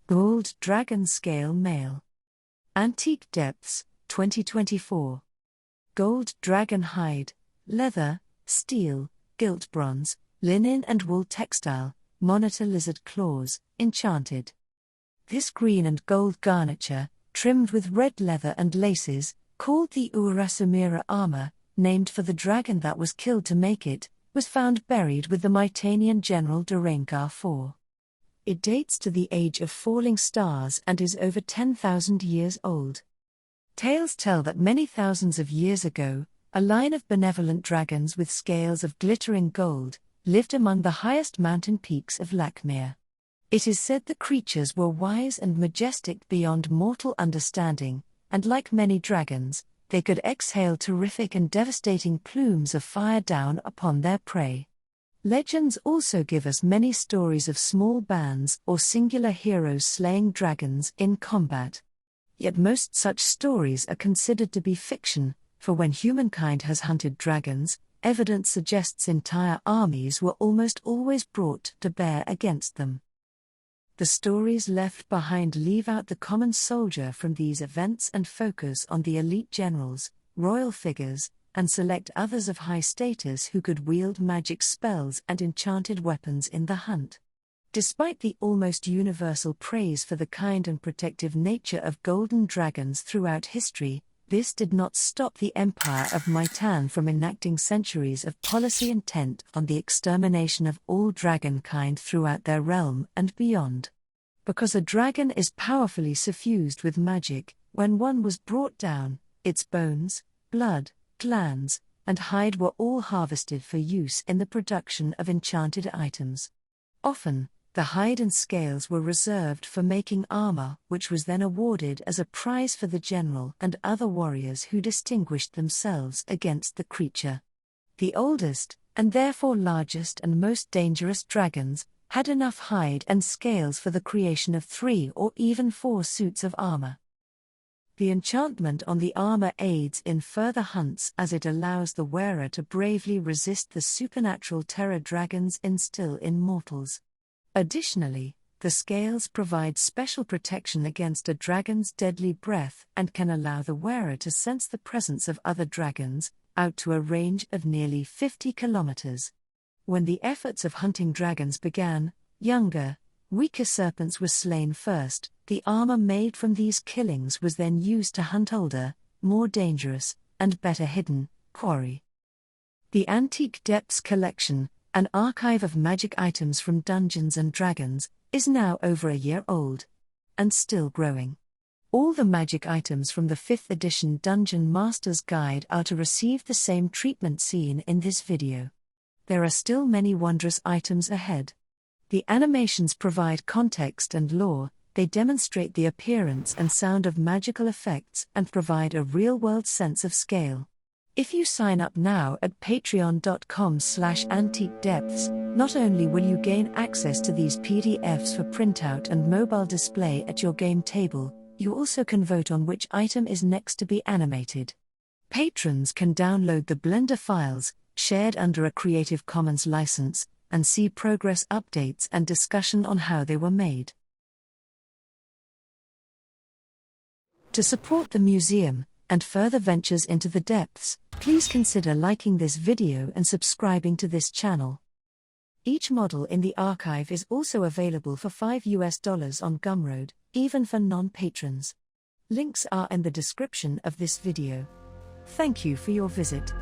Gold Dragon Scale Male. Antique Depths, 2024. Gold dragon hide, leather, steel, gilt bronze, linen and wool textile, monitor lizard claws, enchanted. This green and gold garniture, trimmed with red leather and laces, called the Urasamira armor, named for the dragon that was killed to make it, was found buried with the Mytanian general Durankar IV. It dates to the age of falling stars and is over 10,000 years old. Tales tell that many thousands of years ago, a line of benevolent dragons with scales of glittering gold lived among the highest mountain peaks of Lakmir. It is said the creatures were wise and majestic beyond mortal understanding, and like many dragons, they could exhale terrific and devastating plumes of fire down upon their prey. Legends also give us many stories of small bands or singular heroes slaying dragons in combat. Yet most such stories are considered to be fiction, for when humankind has hunted dragons, evidence suggests entire armies were almost always brought to bear against them. The stories left behind leave out the common soldier from these events and focus on the elite generals, royal figures, and select others of high status who could wield magic spells and enchanted weapons in the hunt. Despite the almost universal praise for the kind and protective nature of golden dragons throughout history, this did not stop the Empire of Mitan from enacting centuries of policy intent on the extermination of all dragonkind throughout their realm and beyond. Because a dragon is powerfully suffused with magic, when one was brought down, its bones, blood, glands, and hide were all harvested for use in the production of enchanted items. Often, the hide and scales were reserved for making armor, which was then awarded as a prize for the general and other warriors who distinguished themselves against the creature. The oldest, and therefore largest and most dangerous dragons, had enough hide and scales for the creation of 3 or even 4 suits of armor. The enchantment on the armor aids in further hunts as it allows the wearer to bravely resist the supernatural terror dragons instill in mortals. Additionally, the scales provide special protection against a dragon's deadly breath and can allow the wearer to sense the presence of other dragons, out to a range of nearly 50 kilometers. When the efforts of hunting dragons began, younger, weaker serpents were slain first. The armor made from these killings was then used to hunt older, more dangerous, and better hidden quarry. The Antique Depths Collection, an archive of magic items from Dungeons & Dragons, is now over a year old, and still growing. All the magic items from the 5th edition Dungeon Master's Guide are to receive the same treatment seen in this video. There are still many wondrous items ahead. The animations provide context and lore. They demonstrate the appearance and sound of magical effects and provide a real-world sense of scale. If you sign up now at patreon.com/antiquedepths, not only will you gain access to these PDFs for printout and mobile display at your game table, you also can vote on which item is next to be animated. Patrons can download the Blender files, shared under a Creative Commons license, and see progress updates and discussion on how they were made. To support the museum, and further ventures into the depths, please consider liking this video and subscribing to this channel. Each model in the archive is also available for $5 on Gumroad, even for non-patrons. Links are in the description of this video. Thank you for your visit.